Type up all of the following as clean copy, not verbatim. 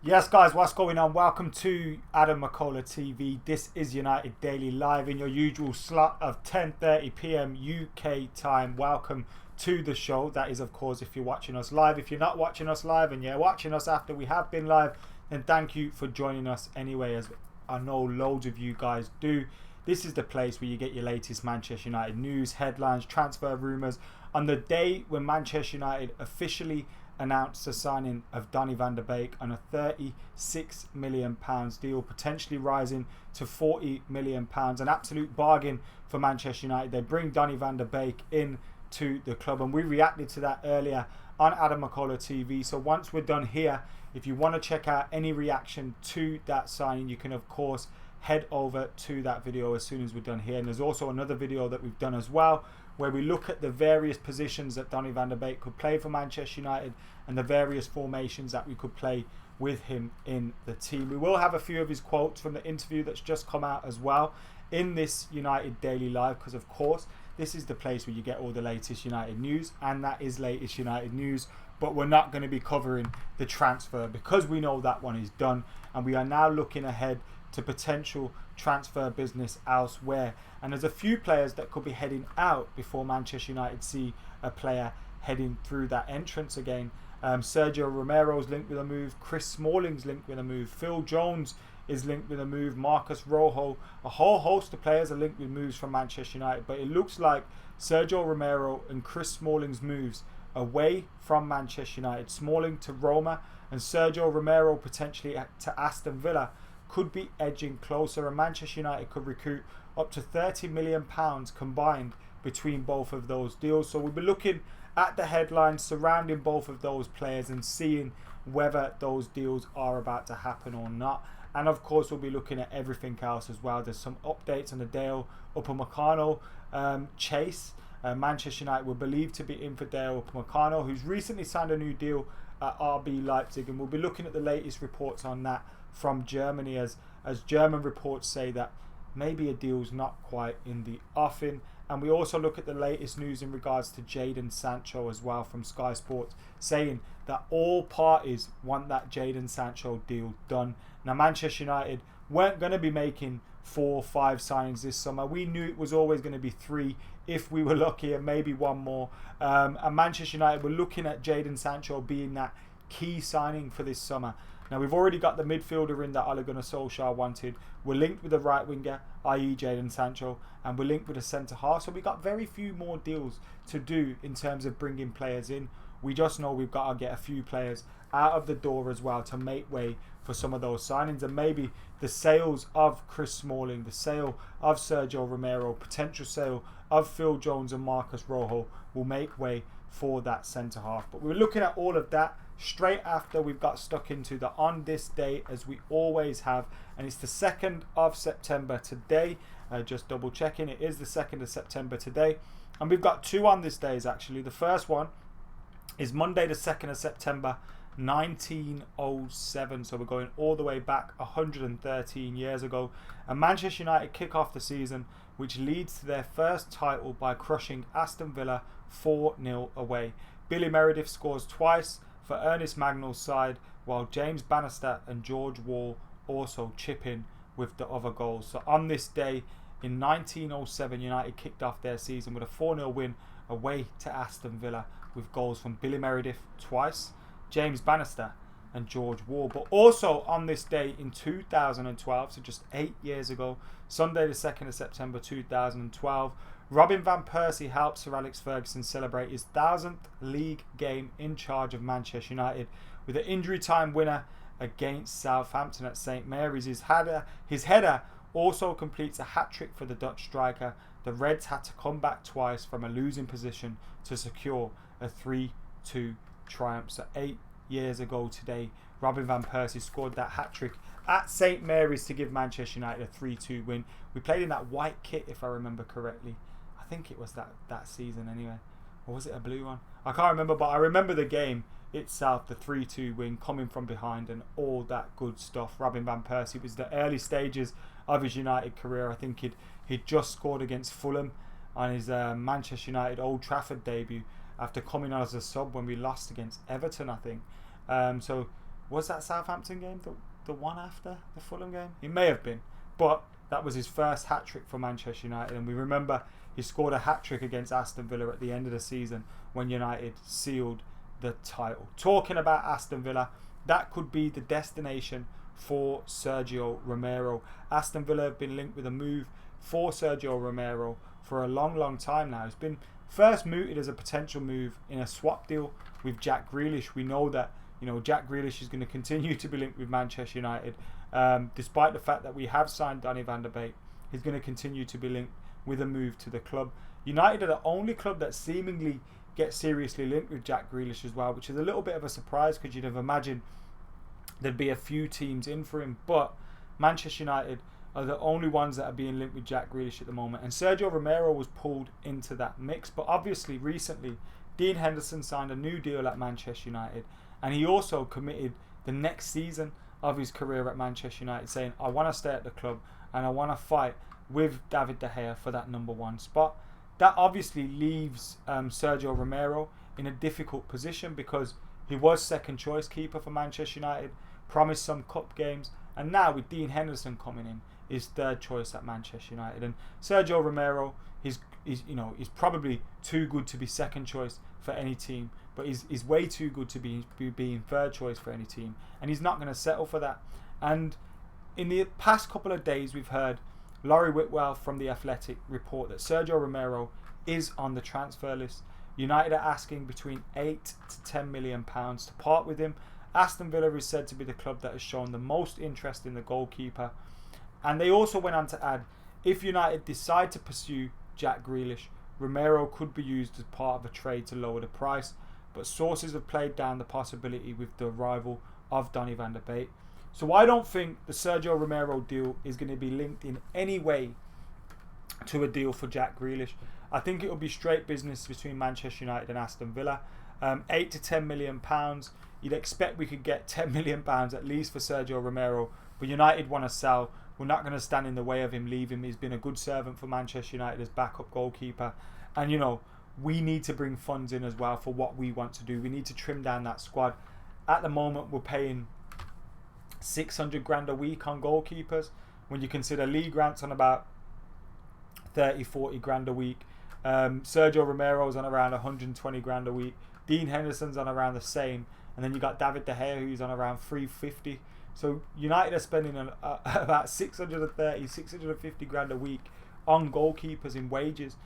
Yes, guys, what's going on? Welcome to AdamMcKola TV. This is United Daily Live in your usual slot of 10:30 p.m. UK time. Welcome to the show. That is, of course, if you're watching us live. If you're not watching us live and you're watching us after we have been live, then thank you for joining us anyway, as I know loads of you guys do. This is the place where you get your latest Manchester United news, headlines, transfer rumours. On the day when Manchester United officially announced the signing of Donny van de Beek on a £36 million deal, potentially rising to £40 million. An absolute bargain for Manchester United. They bring Donny van de Beek in to the club, and we reacted to that earlier on AdamMcKola TV. So once we're done here, if you want to check out any reaction to that signing, you can of course head over to that video as soon as we're done here. And there's also another video that we've done as well, where we look at the various positions that Donny van de Beek could play for Manchester United and the various formations that we could play with him in the team. We will have a few of his quotes from the interview that's just come out as well in this United Daily Live, because of course this is the place where you get all the latest United news, and that is latest United news. But we're not going to be covering the transfer because we know that one is done, and we are now looking ahead to potential transfer business elsewhere. And there's a few players that could be heading out before Manchester United see a player heading through that entrance again. Sergio Romero's linked with a move. Chris Smalling's linked with a move. Phil Jones is linked with a move. Marcus Rojo. A whole host of players are linked with moves from Manchester United. But it looks like Sergio Romero and Chris Smalling's moves away from Manchester United, Smalling to Roma and Sergio Romero potentially to Aston Villa, could be edging closer, and Manchester United could recruit up to £30 million combined between both of those deals. So we'll be looking at the headlines surrounding both of those players and seeing whether those deals are about to happen or not. And of course we'll be looking at everything else as well. There's some updates on the Dayot Upamecano chase. Manchester United were believed to be in for Dayot Upamecano, who's recently signed a new deal at RB Leipzig, and we'll be looking at the latest reports on that from Germany, as German reports say that maybe a deal's not quite in the offing. And we also look at the latest news in regards to Jadon Sancho as well from Sky Sports, saying that all parties want that Jadon Sancho deal done. Now Manchester United weren't going to be making 4 or 5 signings this summer. We knew it was always going to be 3 if we were lucky, and maybe 1 more. And Manchester United were looking at Jadon Sancho being that key signing for this summer. Now we've already got the midfielder in that Ole Gunnar Solskjaer wanted. We're linked with a right winger, i.e. Jadon Sancho, and we're linked with a centre half. So we got very few more deals to do in terms of bringing players in. We just know we've got to get a few players out of the door as well to make way for some of those signings, and maybe the sales of Chris Smalling, the sale of Sergio Romero, potential sale of Phil Jones and Marcus Rojo will make way for that centre half. But we're looking at all of that straight after we've got stuck into the on this day, as we always have, and it's the 2nd of September today. Just double checking, it is the 2nd of September today, and we've got 2 on this days actually. The first one is Monday the 2nd of September 1907, so we're going all the way back 113 years ago, and Manchester United kick off the season, which leads to their first title by crushing Aston Villa 4-0 away. Billy Meredith scores twice for Ernest Magnall's side, while James Bannister and George Wall also chip in with the other goals. So on this day in 1907, United kicked off their season with a 4-0 win away to Aston Villa, with goals from Billy Meredith twice, James Bannister and George Wall. But also on this day in 2012, so just 8 years ago, Sunday the 2nd of September 2012, Robin van Persie helped Sir Alex Ferguson celebrate his 1000th league game in charge of Manchester United with an injury time winner against Southampton at St Mary's. His header also completes a hat-trick for the Dutch striker. The Reds had to come back twice from a losing position to secure a 3-2 triumph. So 8 years ago today, Robin van Persie scored that hat-trick at St Mary's to give Manchester United a 3-2 win. We played in that white kit, if I remember correctly. I think it was that season anyway. Or was it a blue one? I can't remember, but I remember the game itself, the 3-2 win, coming from behind and all that good stuff. Robin van Persie was the early stages of his United career. I think he'd just scored against Fulham on his Manchester United Old Trafford debut after coming on as a sub when we lost against Everton, I think. So Was that Southampton game the one after the Fulham game? It may have been, but that was his first hat-trick for Manchester United, and we remember he scored a hat-trick against Aston Villa at the end of the season when United sealed the title. Talking about Aston Villa, that could be the destination for Sergio Romero. Aston Villa have been linked with a move for Sergio Romero for a long time now. It's been first mooted as a potential move in a swap deal with Jack Grealish. We know that Jack Grealish is going to continue to be linked with Manchester United, despite the fact that we have signed Donny van de Beek. He's going to continue to be linked with a move to the club. United are the only club that seemingly get seriously linked with Jack Grealish as well, which is a little bit of a surprise because you'd have imagined there'd be a few teams in for him, but Manchester United are the only ones that are being linked with Jack Grealish at the moment, and Sergio Romero was pulled into that mix. But obviously recently Dean Henderson signed a new deal at Manchester United, and he also committed the next season of his career at Manchester United, saying, I want to stay at the club and I want to fight with David De Gea for that number one spot. That obviously leaves Sergio Romero in a difficult position because he was second choice keeper for Manchester United, promised some cup games, and now with Dean Henderson coming in, is third choice at Manchester United. And Sergio Romero, he's probably too good to be second choice for any team, but he's way too good to be being third choice for any team, and he's not going to settle for that. And in the past couple of days, we've heard Laurie Whitwell from The Athletic report that Sergio Romero is on the transfer list. United are asking between £8 to £10 million to part with him. Aston Villa is said to be the club that has shown the most interest in the goalkeeper. And they also went on to add, if United decide to pursue Jack Grealish, Romero could be used as part of a trade to lower the price. But sources have played down the possibility with the arrival of Donny van de Beek. So I don't think the Sergio Romero deal is going to be linked in any way to a deal for Jack Grealish. I think it will be straight business between Manchester United and Aston Villa. £8 to £10 million. You'd expect we could get £10 million at least for Sergio Romero, but United want to sell. We're not going to stand in the way of him leaving. He's been a good servant for Manchester United as backup goalkeeper, and we need to bring funds in as well for what we want to do. We need to trim down that squad. At the moment, we're paying 600 grand a week on goalkeepers. When you consider Lee Grant's on about 30-40 grand a week, Sergio Romero's on around 120 grand a week, Dean Henderson's on around the same, and then you got David De Gea who's on around 350. So United are spending about 650 grand a week on goalkeepers in wages.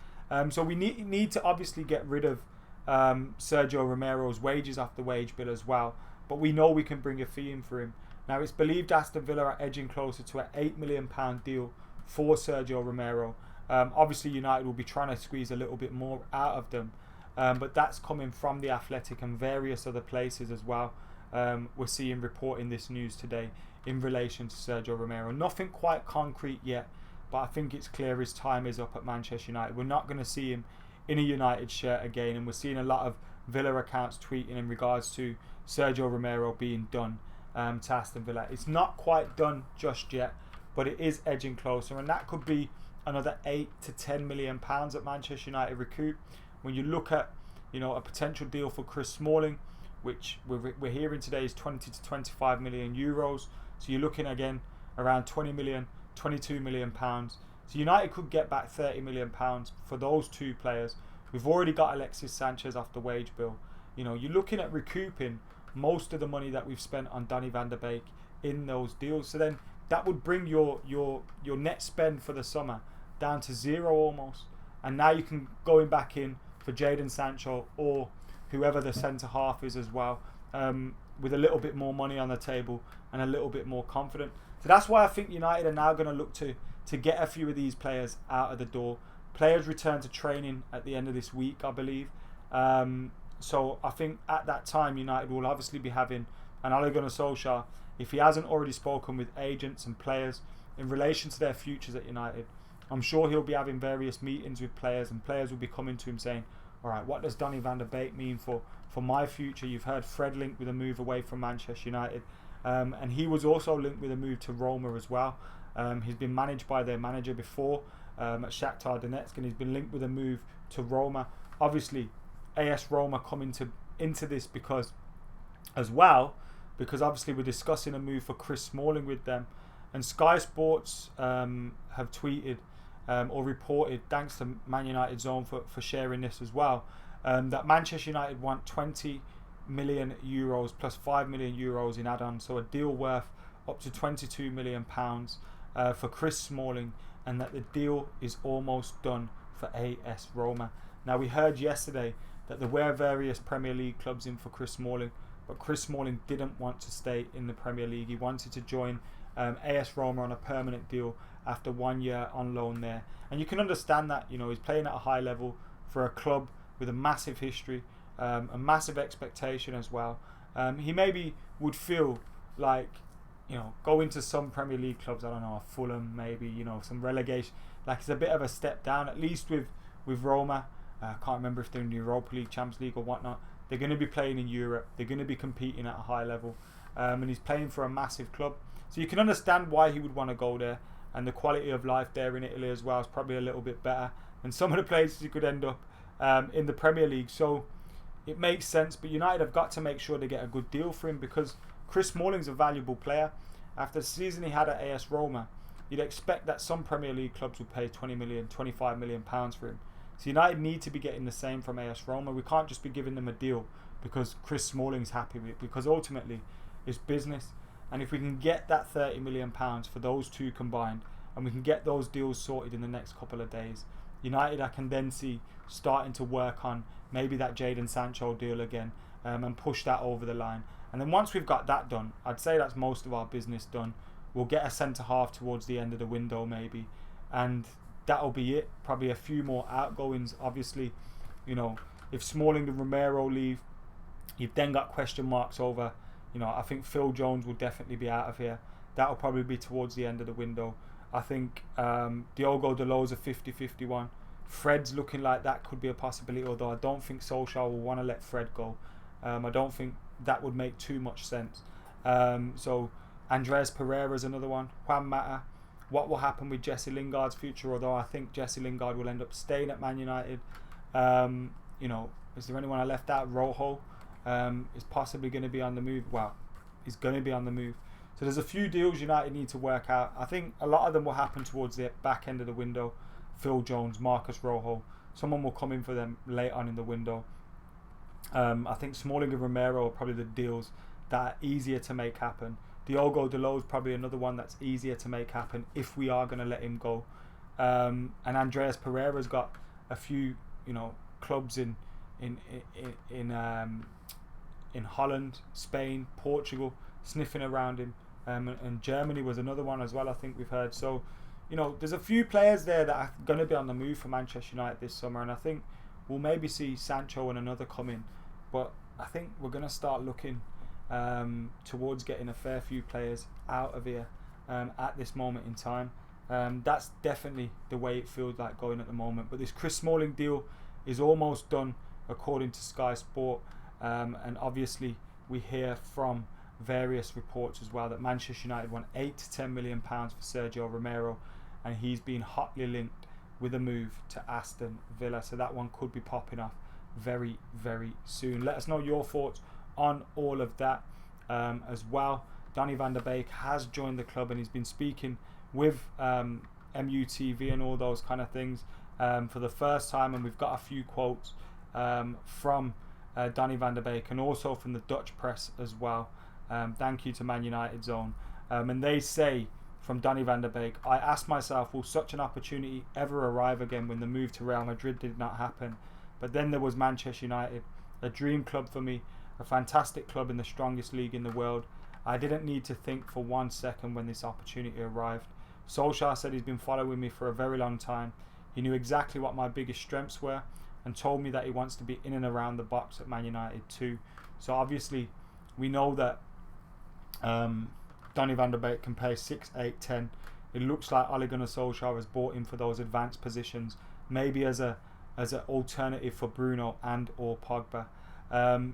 So we need to obviously get rid of Sergio Romero's wages off the wage bill as well, but we know we can bring a fee in for him. Now it's believed Aston Villa are edging closer to an £8 million deal for Sergio Romero. Obviously United will be trying to squeeze a little bit more out of them, but that's coming from The Athletic and various other places as well. We're seeing reporting this news today in relation to Sergio Romero. Nothing quite concrete yet, but I think it's clear his time is up at Manchester United. We're not going to see him in a United shirt again, and we're seeing a lot of Villa accounts tweeting in regards to Sergio Romero being done to Aston Villa. It's not quite done just yet, but it is edging closer, and that could be another £8 to £10 million at Manchester United recoup. When you look at a potential deal for Chris Smalling, which we're hearing today is 20 to 25 million euros, so you're looking again around 20 million, 22 million pounds. So United could get back 30 million pounds for those two players. We've already got Alexis Sanchez off the wage bill. You're looking at recouping most of the money that we've spent on Donny van de Beek in those deals. So then that would bring your net spend for the summer down to zero almost. And now you can go back in for Jadon Sancho or whoever the centre half is as well, with a little bit more money on the table and a little bit more confident. So that's why I think United are now going to look to get a few of these players out of the door. Players return to training at the end of this week, I believe. So I think at that time United will obviously be having an Ole Gunnar Solskjaer, if he hasn't already spoken with agents and players in relation to their futures at United. I'm sure he'll be having various meetings with players, and players will be coming to him saying, alright, what does Donny van de Beek mean for my future? You've heard Fred linked with a move away from Manchester United, and he was also linked with a move to Roma as well. He's been managed by their manager before at Shakhtar Donetsk, and he's been linked with a move to Roma. Obviously, AS Roma come into this because as well because obviously we're discussing a move for Chris Smalling with them, and Sky Sports have tweeted or reported, thanks to Man United Zone for sharing this as well, that Manchester United want 20 million euros plus 5 million euros in add-on, so a deal worth up to 22 million pounds for Chris Smalling, and that the deal is almost done for AS Roma. Now, we heard yesterday that there were various Premier League clubs in for Chris Smalling, but Chris Smalling didn't want to stay in the Premier League. He wanted to join AS Roma on a permanent deal after 1 year on loan there. And you can understand that, you know, he's playing at a high level for a club with a massive history, a massive expectation as well. He maybe would feel like, you know, going to some Premier League clubs, I don't know, Fulham maybe, you know, some relegation, like it's a bit of a step down, at least with Roma. I can't remember if they're in the Europa League, Champions League or whatnot. They're going to be playing in Europe. They're going to be competing at a high level. And he's playing for a massive club. So you can understand why he would want to go there. And the quality of life there in Italy as well is probably a little bit better than some of the places he could end up in the Premier League. So it makes sense. But United have got to make sure they get a good deal for him, because Chris Smalling's a valuable player. After the season he had at AS Roma, you'd expect that some Premier League clubs would pay 20 million, 25 million pounds for him. So United need to be getting the same from AS Roma. We can't just be giving them a deal because Chris Smalling's happy with it, because ultimately it's business. And if we can get that 30 million pounds for those two combined, and we can get those deals sorted in the next couple of days, United I can then see starting to work on maybe that Jadon Sancho deal again, and push that over the line. And then once we've got that done, I'd say that's most of our business done. We'll get a centre half towards the end of the window maybe, and that'll be it. Probably a few more outgoings. Obviously, you know, if Smalling and Romero leave, you've then got question marks over, you know, I think Phil Jones will definitely be out of here. That'll probably be towards the end of the window. I think Diogo Dalot's a 50-51. Fred's looking like that could be a possibility, although I don't think Solskjaer will want to let Fred go. I don't think that would make too much sense. So Andreas Pereira's another one. Juan Mata. What will happen with Jesse Lingard's future? Although I think Jesse Lingard will end up staying at Man United. You know, is there anyone I left out? Rojo is possibly going to be on the move. Well, he's going to be on the move. So there's a few deals United need to work out. I think a lot of them will happen towards the back end of the window. Phil Jones, Marcus Rojo. Someone will come in for them late on in the window. I think Smalling and Romero are probably the deals that are easier to make happen. Diogo Dalot is probably another one that's easier to make happen if we are going to let him go. And Andreas Pereira's got a few, you know, clubs in Holland, Spain, Portugal sniffing around him, and Germany was another one as well. I think we've heard. So, you know, there's a few players there that are going to be on the move for Manchester United this summer, and I think we'll maybe see Sancho and another come in, but I think we're going to start looking towards getting a fair few players out of here at this moment in time. That's definitely the way it feels like going at the moment. But this Chris Smalling deal is almost done according to Sky Sport, and obviously we hear from various reports as well that Manchester United want 8 to 10 million pounds for Sergio Romero, and he's been hotly linked with a move to Aston Villa. So that one could be popping off very, very soon. Let us know your thoughts on all of that as well. Donny van der Beek has joined the club, and he's been speaking with MUTV and all those kind of things for the first time, and we've got a few quotes from Donny van der Beek and also from the Dutch press as well. Thank you to Man United Zone. And they say from Donny van der Beek, I asked myself, will such an opportunity ever arrive again when the move to Real Madrid did not happen? But then there was Manchester United, a dream club for me, a fantastic club in the strongest league in the world. I didn't need to think for 1 second when this opportunity arrived. Solskjaer said he's been following me for a very long time. He knew exactly what my biggest strengths were and told me that he wants to be in and around the box at Man United too. So obviously we know that Donny van der Beek can play 6, 8, 10. It looks like Ole Gunnar Solskjaer has bought him for those advanced positions, maybe as an alternative for Bruno and or Pogba.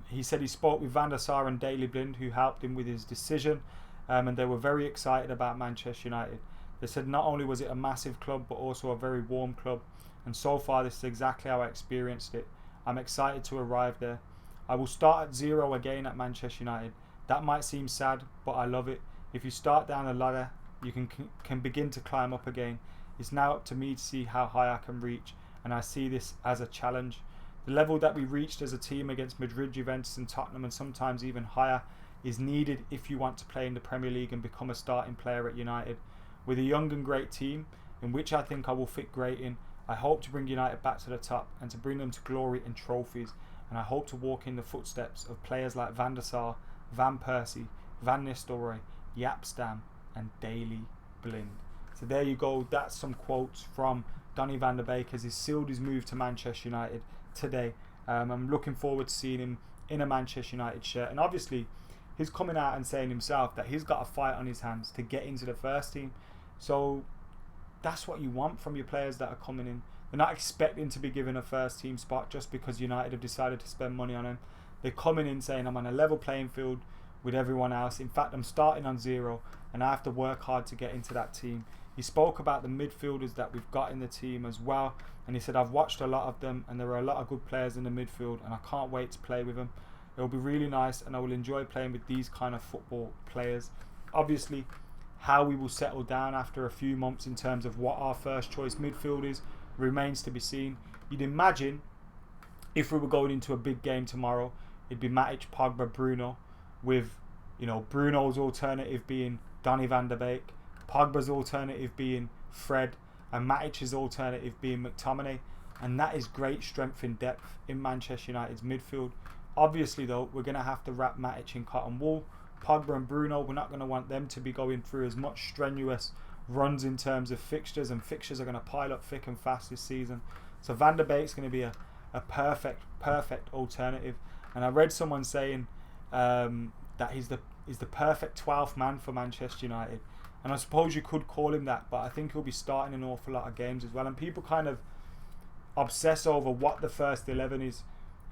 He said he spoke with Van der Sar and Daley Blind, who helped him with his decision, and they were very excited about Manchester United. They said not only was it a massive club, but also a very warm club, and so far this is exactly how I experienced it. I'm excited to arrive there. I will start at zero again at Manchester United. That might seem sad, but I love it. If you start down the ladder, you can begin to climb up again. It's now up to me to see how high I can reach, and I see this as a challenge. The level that we reached as a team against Madrid, Juventus and Tottenham, and sometimes even higher, is needed if you want to play in the Premier League and become a starting player at United. With a young and great team, in which I think I will fit great in, I hope to bring United back to the top and to bring them to glory and trophies, and I hope to walk in the footsteps of players like Van der Sar, Van Persie, Van Nistelrooy, Jaap Stam and Daley Blind. So there you go, that's some quotes from Donny van der Beek as he sealed his move to Manchester United today. I'm looking forward to seeing him in a Manchester United shirt, and obviously he's coming out and saying himself that he's got a fight on his hands to get into the first team. So that's what you want from your players that are coming in. They're not expecting to be given a first team spot just because United have decided to spend money on him. They're coming in saying, I'm on a level playing field with everyone else. In fact, I'm starting on zero and I have to work hard to get into that team. He spoke about the midfielders that we've got in the team as well, and he said, I've watched a lot of them and there are a lot of good players in the midfield and I can't wait to play with them. It'll be really nice and I will enjoy playing with these kind of football players. Obviously, how we will settle down after a few months in terms of what our first choice midfield is remains to be seen. You'd imagine if we were going into a big game tomorrow, it'd be Matic, Pogba, Bruno, with Bruno's alternative being Donny van der Beek, Pogba's alternative being Fred, and Matic's alternative being McTominay, and that is great strength in depth in Manchester United's midfield. Obviously though, we're going to have to wrap Matic in cotton wool. Pogba and Bruno, we're not going to want them to be going through as much strenuous runs in terms of fixtures, and fixtures are going to pile up thick and fast this season. So Van der Beek's going to be a perfect alternative. And I read someone saying that he's the perfect 12th man for Manchester United, and I suppose you could call him that, but I think he'll be starting an awful lot of games as well. And people kind of obsess over what the first 11 is.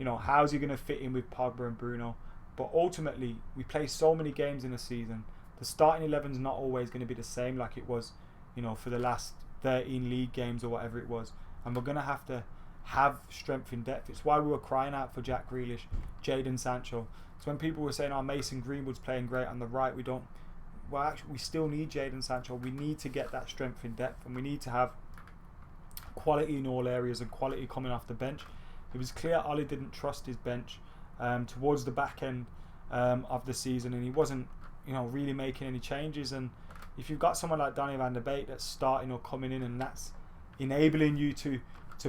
How's he going to fit in with Pogba and Bruno? But ultimately, we play so many games in a season. The starting 11's not always going to be the same like it was, for the last 13 league games or whatever it was. And we're going to have strength in depth. It's why we were crying out for Jack Grealish, Jadon Sancho. So when people were saying, Mason Greenwood's playing great on the right, we still need Jadon Sancho. We need to get that strength in depth, and we need to have quality in all areas and quality coming off the bench. It was clear Ollie didn't trust his bench towards the back end of the season, and he wasn't really making any changes. And if you've got someone like Donny van der Beek that's starting or coming in, and that's enabling you to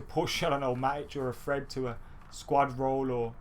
push, Matic or a Fred to a squad role, or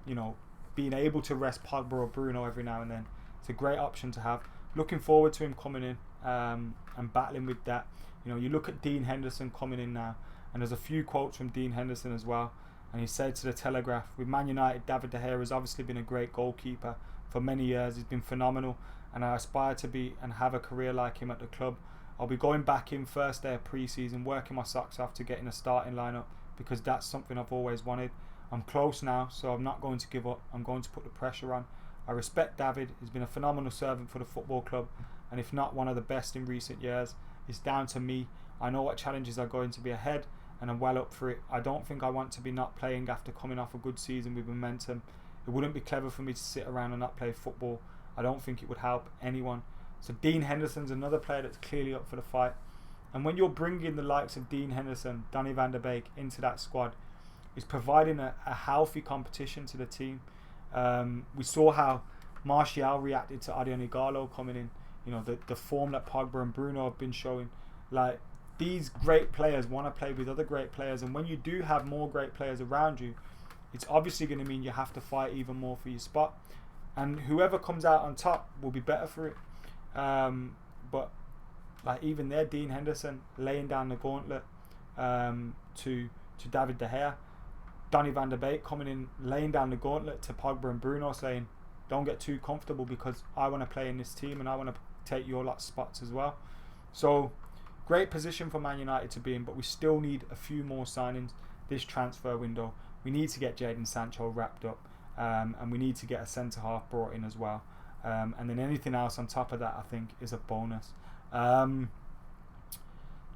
being able to rest Pogba or Bruno every now and then, it's a great option to have. Looking forward to him coming in and battling with that. You look at Dean Henderson coming in now, and there's a few quotes from Dean Henderson as well. And he said to the Telegraph, with Man United, David De Gea has obviously been a great goalkeeper for many years. He's been phenomenal, and I aspire to be and have a career like him at the club. I'll be going back in first day of pre-season, working my socks off to get in a starting lineup, because that's something I've always wanted. I'm close now, so I'm not going to give up. I'm going to put the pressure on. I respect David. He's been a phenomenal servant for the football club, and if not one of the best in recent years. It's down to me. I know what challenges are going to be ahead, and I'm well up for it. I don't think I want to be not playing after coming off a good season with momentum. It wouldn't be clever for me to sit around and not play football. I don't think it would help anyone. So Dean Henderson's another player that's clearly up for the fight. And when you're bringing the likes of Dean Henderson, Donny van der Beek into that squad, it's providing a healthy competition to the team. We saw how Martial reacted to Odion Ighalo coming in. The form that Pogba and Bruno have been showing. Like, these great players want to play with other great players, and when you do have more great players around you, it's obviously going to mean you have to fight even more for your spot, and whoever comes out on top will be better for it. But like, even there, Dean Henderson laying down the gauntlet to David De Gea, Donny van der Beek coming in, laying down the gauntlet to Pogba and Bruno, saying, don't get too comfortable because I want to play in this team and I want to take your lot spots as well. So great position for Man United to be in, but we still need a few more signings this transfer window. We need to get Jadon Sancho wrapped up, and we need to get a centre-half brought in as well. And then anything else on top of that, I think, is a bonus.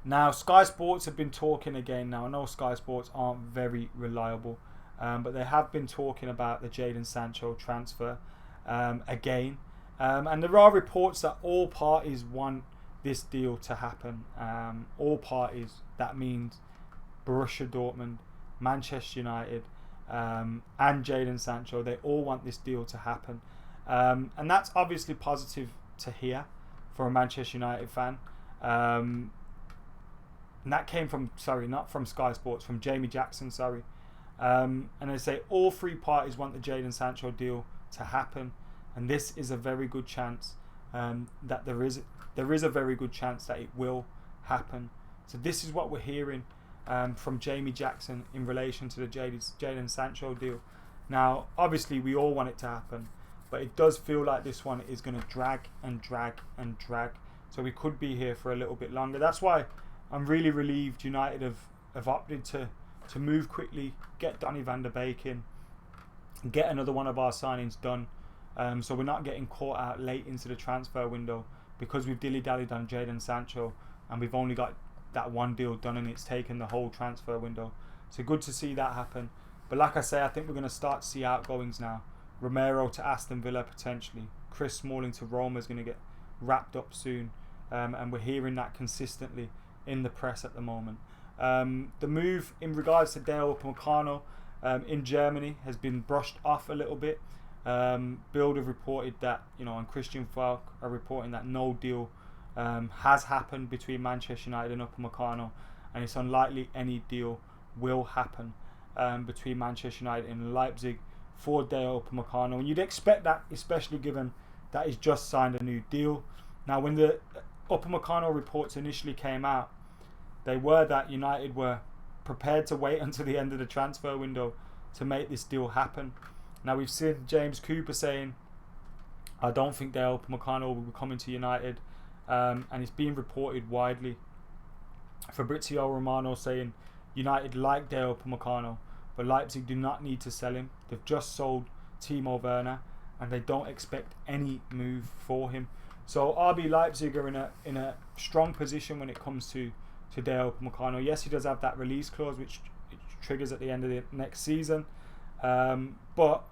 Now, Sky Sports have been talking again. Now, I know Sky Sports aren't very reliable, but they have been talking about the Jadon Sancho transfer again. And there are reports that all parties want this deal to happen. All parties, that means Borussia Dortmund, Manchester United, and Jadon Sancho, they all want this deal to happen. And that's obviously positive to hear for a Manchester United fan. And that came from, not from Sky Sports, from Jamie Jackson, and they say all three parties want the Jadon Sancho deal to happen. And this is a very good chance that there is a very good chance that it will happen. So this is what we're hearing from Jamie Jackson in relation to the Jadon Sancho deal. Now, obviously, we all want it to happen, but it does feel like this one is going to drag and drag and drag. So we could be here for a little bit longer. That's why I'm really relieved United have opted to move quickly, get Donny van der Beek in, get another one of our signings done. So we're not getting caught out late into the transfer window because we've dilly-dallied on Jadon Sancho and we've only got that one deal done and it's taken the whole transfer window. So good to see that happen. But like I say, I think we're going to start to see outgoings now. Romero to Aston Villa potentially. Chris Smalling to Roma is going to get wrapped up soon. And we're hearing that consistently in the press at the moment. The move in regards to Dayot Upamecano in Germany has been brushed off a little bit. Bild have reported that, and Christian Falk are reporting that no deal has happened between Manchester United and Upamecano, and it's unlikely any deal will happen between Manchester United and Leipzig for Dayot Upamecano. And you'd expect that, especially given that he's just signed a new deal. Now, when the Upamecano reports initially came out, they were that United were prepared to wait until the end of the transfer window to make this deal happen. Now, we've seen James Cooper saying, I don't think Dayot Upamecano will be coming to United. And it's being reported widely. Fabrizio Romano saying United like Dayot Upamecano, but Leipzig do not need to sell him. They've just sold Timo Werner and they don't expect any move for him. So RB Leipzig are in a strong position when it comes to Dayot Upamecano. Yes, he does have that release clause which triggers at the end of the next season. But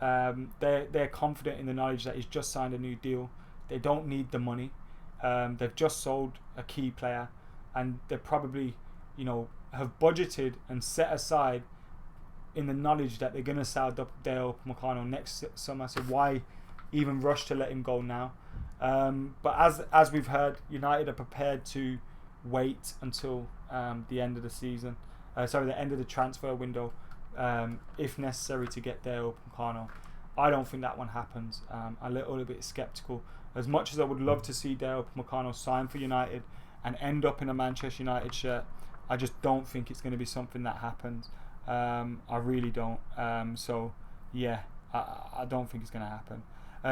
they're confident in the knowledge that he's just signed a new deal. They don't need the money. They've just sold a key player, and they probably, have budgeted and set aside in the knowledge that they're going to sell Dayot Upamecano next summer. So why even rush to let him go now? But as we've heard, United are prepared to wait until the end of the season. The end of the transfer window. If necessary to get Dayot Upamecano. I don't think that one happens. I'm a little bit sceptical. As much as I would love to see Dayot Upamecano sign for United and end up in a Manchester United shirt, I just don't think it's going to be something that happens. I really don't. I don't think it's going to happen.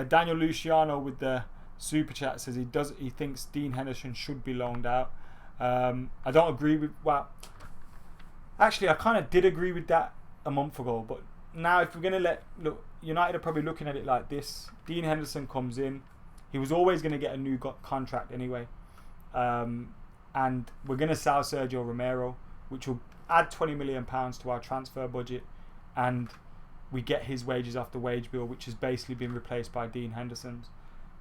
Daniel Luciano with the super chat says he thinks Dean Henderson should be loaned out. I don't agree with. Well, actually, I kind of did agree with that a month ago, but now if we're going to look, United are probably looking at it like this. Dean Henderson comes in. He was always going to get a new contract anyway. And we're going to sell Sergio Romero, which will add £20 million to our transfer budget. And we get his wages off the wage bill, which has basically been replaced by Dean Henderson's.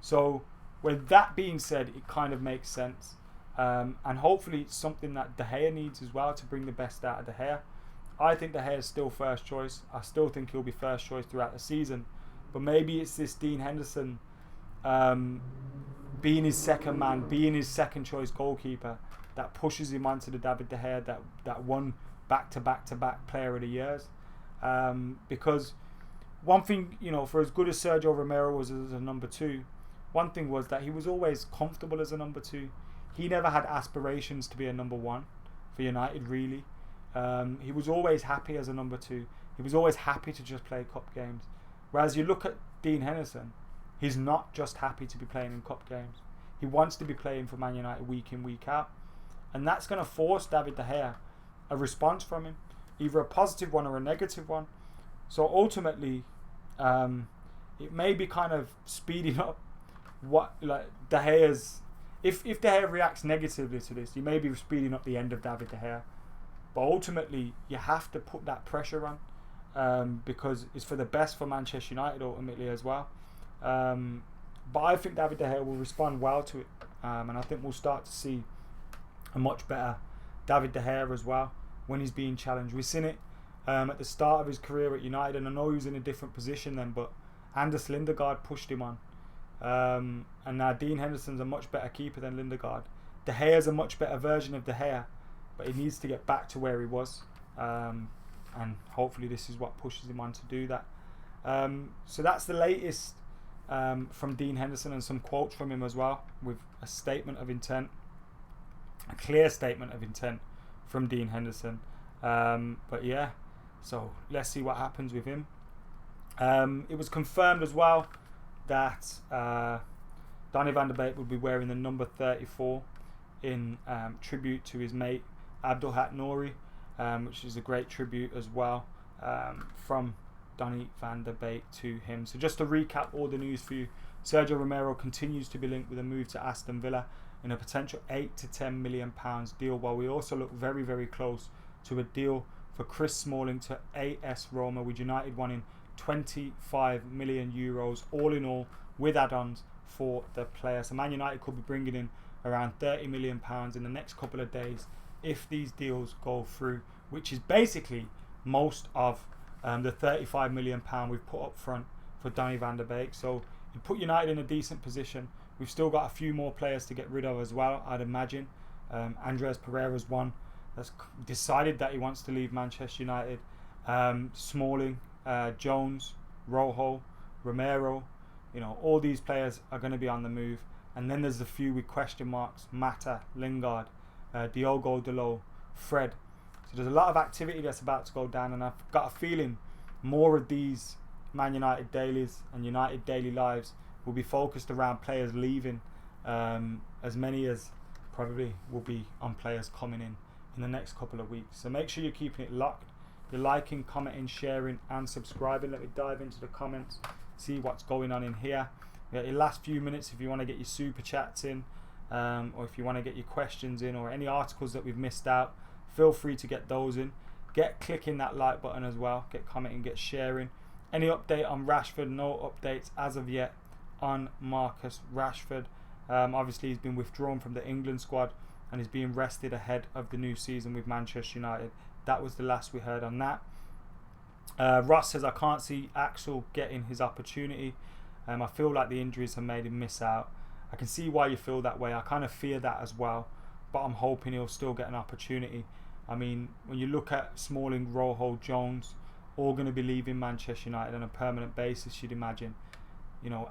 So with that being said, it kind of makes sense. And hopefully it's something that De Gea needs as well to bring the best out of De Gea. I think De Gea is still first choice. I still think he'll be first choice throughout the season. But maybe it's this Dean Henderson being his second man, being his second choice goalkeeper that pushes him onto the David De Gea that won back-to-back player of the years. Because one thing, for as good as Sergio Romero was as a number two, one thing was that he was always comfortable as a number two. He never had aspirations to be a number one for United, really. He was always happy as a number two. He was always happy to just play cup games. Whereas you look at Dean Henderson, he's not just happy to be playing in cup games. He wants to be playing for Man United week in, week out. And that's going to force David De Gea a response from him, either a positive one or a negative one. So ultimately, it may be kind of speeding up what De Gea's. If De Gea reacts negatively to this, he may be speeding up the end of David De Gea. But ultimately, you have to put that pressure on because it's for the best for Manchester United ultimately as well. But I think David De Gea will respond well to it, and I think we'll start to see a much better David De Gea as well when he's being challenged. We've seen it at the start of his career at United, and I know he was in a different position then, but Anders Lingard pushed him on. And now Dean Henderson's a much better keeper than Lingard. De Gea's a much better version of De Gea, but he needs to get back to where he was. And hopefully this is what pushes him on to do that. So that's the latest from Dean Henderson, and some quotes from him as well, with a statement of intent, a clear statement of intent from Dean Henderson. But yeah, so let's see what happens with him. It was confirmed as well that Donny van der Beek will be wearing the number 34 in tribute to his mate Abdelhat Nouri, which is a great tribute as well from Donny van der Beek to him. So just to recap all the news for you, Sergio Romero continues to be linked with a move to Aston Villa in a potential £8 to £10 million deal, while we also look very, very close to a deal for Chris Smalling to AS Roma, with United wanting €25 million all in all, with add-ons for the player. So Man United could be bringing in around £30 million in the next couple of days if these deals go through, which is basically most of the £35 million we've put up front for Donny van der Beek. So you put United in a decent position. We've still got a few more players to get rid of as well, I'd imagine. Andres Pereira's one that's decided that he wants to leave Manchester United. Smalling, Jones, Rojo, Romero, all these players are going to be on the move. And then there's a few with question marks: Mata, Lingard, Diogo Dalot, Fred. So there's a lot of activity that's about to go down, and I've got a feeling more of these Man United dailies and United daily lives will be focused around players leaving, as many as probably will be on players coming in the next couple of weeks. So make sure you're keeping it locked. You're liking, commenting, sharing and subscribing. Let me dive into the comments, see what's going on in here. We got your last few minutes if you want to get your super chats in, or if you want to get your questions in, or any articles that we've missed out, feel free to get those in. Get clicking that like button as well, get commenting, get sharing. Any update on Rashford? No updates as of yet on Marcus Rashford. Obviously he's been withdrawn from the England squad and is being rested ahead of the new season with Manchester United. That was the last we heard on that. Ross says, I can't see Axel getting his opportunity. I feel like the injuries have made him miss out. I can see why you feel that way. I kind of fear that as well, but I'm hoping he'll still get an opportunity. I mean, when you look at Smalling, Rojo, Jones, all going to be leaving Manchester United on a permanent basis, you'd imagine.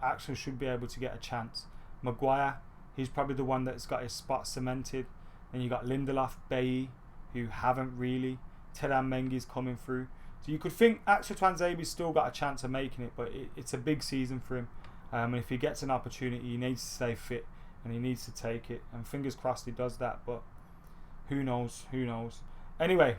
Axel should be able to get a chance. Maguire, he's probably the one that's got his spot cemented. Then you got Lindelof, Bailly, who haven't really. Tielemans Mengi's coming through. So you could think Axel Tuanzebe's still got a chance of making it, but it's a big season for him. And if he gets an opportunity, he needs to stay fit and he needs to take it. And fingers crossed he does that, but who knows? Who knows? Anyway,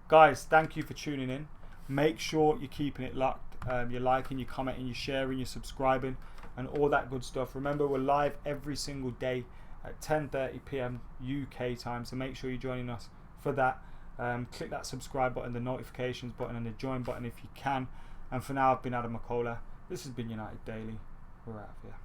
guys, thank you for tuning in. Make sure you're keeping it locked. You're liking, you're commenting, you're sharing, you're subscribing, and all that good stuff. Remember, we're live every single day at 10:30 PM UK time, so make sure you're joining us for that. Click that subscribe button, the notifications button and the join button if you can. And for now, I've been AdamMcKola. This has been United Daily. We're out of here.